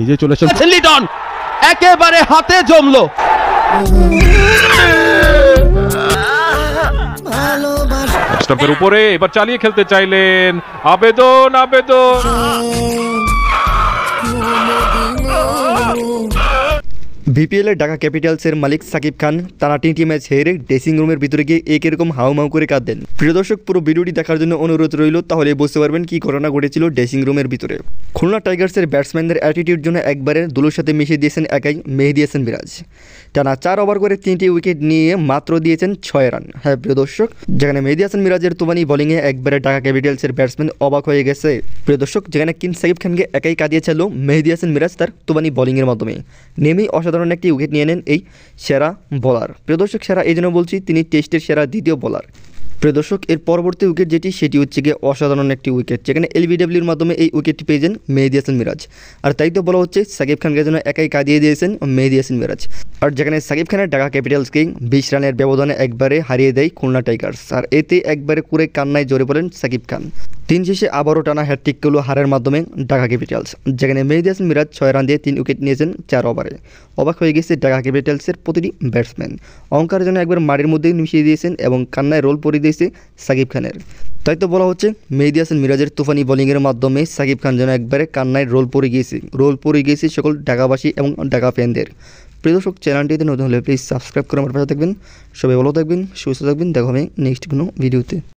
নিজে চলে এসেছেন লিটন, একেবারে হাতে জমলো। স্টাম্পের উপরে এবার চালিয়ে খেলতে চাইলেন, আবেদন আবেদন। বিপিএল এর ঢাকা ক্যাপিটালসের মালিক সাকিব খান টানা 3টি ম্যাচ হেরে ড্রেসিং রুমের ভিতরে গিয়ে এরকম হাউমাউ করে কাঁদেন। প্রিয় দর্শক, পুরো ভিডিওটি দেখার জন্য অনুরোধ রইল, তাহলে বুঝতে পারবেন কি ঘটনা ঘটেছিল ড্রেসিং রুমের ভিতরে। খুলনা টাইগার্সের ব্যাটসম্যানদের অ্যাটিটিউড জন্য একবারে ধুলোর সাথে মিশিয়ে দিয়েছেন একাই মেহেদী হাসান মিরাজ। টানা 4 ওভার করে 3টি উইকেট নিয়ে মাত্র দিয়েছেন 6 রান। হ্যাঁ প্রিয় দর্শক, যেখানে মেহেদী হাসান মিরাজের তুফানি বোলিংয়ে একবারে ঢাকা ক্যাপিটালসের ব্যাটসম্যান অবাক হয়ে গেছে। প্রিয় দর্শক, যেখানে কিং সাকিব খানকে একাই কাঁদিয়েছিল মেহেদী হাসান মিরাজ তার তুফানি বোলিংয়ের মাধ্যমে নেমেই অসাধারণ একটি উইকেট নিয়ে নেন এই সেরা বোলার। প্রিয় দর্শক, সেরা এই জন্য বলছি তিনি টেস্টের সেরা দ্বিতীয় বোলার। প্রিয় দর্শক, এর পরবর্তী উইকেট সেটি হচ্ছে গিয়ে অসাধারণ একটি উইকেট, যেখানে এলবিডব্লিউর মাধ্যমে এই উইকেটটি পেয়েছেন মেহেদী হাসান মিরাজ। আর তাই তো বলা হচ্ছে সাকিব খানকে যেন একাই কাঁদিয়ে দিয়েছেন মেহেদী হাসান মিরাজ। আর যেখানে সাকিব খানের ঢাকা ক্যাপিটালসকে 20 রানের ব্যবধানে একবারে হারিয়ে দেয় খুলনা টাইগার্স। আর এতে একবারে করে কান্নায় জড়ে পড়েন সাকিব খান। দিন শেষে আবারও টানা হ্যাটট্রিক করল হারের মাধ্যমে ঢাকা ক্যাপিটালস, যেখানে মেহেদী হাসান মিরাজ 6 রান দিয়ে 3 উইকেট নিয়েছেন 4 ওভারে। অবাক হয়ে গেছে ঢাকা ক্যাপিটালসের প্রতিটি ব্যাটসম্যান। অহংকার যেন একবার মাটির মধ্যে মিশিয়ে দিয়েছেন এবং কান্নায় রোল পরিয়ে দিয়েছে সাকিব খানের। তাই তো বলা হচ্ছে মেহেদী হাসান মিরাজের তুফানি বোলিংয়ের মাধ্যমে সাকিব খান যেন একবারে কান্নায় রোল পড়ে গিয়েছে সকল ঢাকাবাসী এবং ঢাকা ফ্যানদের। প্রিয় দর্শক, চ্যানেলটিতে নতুন হলে প্লিজ সাবস্ক্রাইব করে আমার পাশে থাকবেন। সবাই ভালো থাকবেন, সুস্থ থাকবেন। দেখা হবে নেক্সট কোনো ভিডিওতে।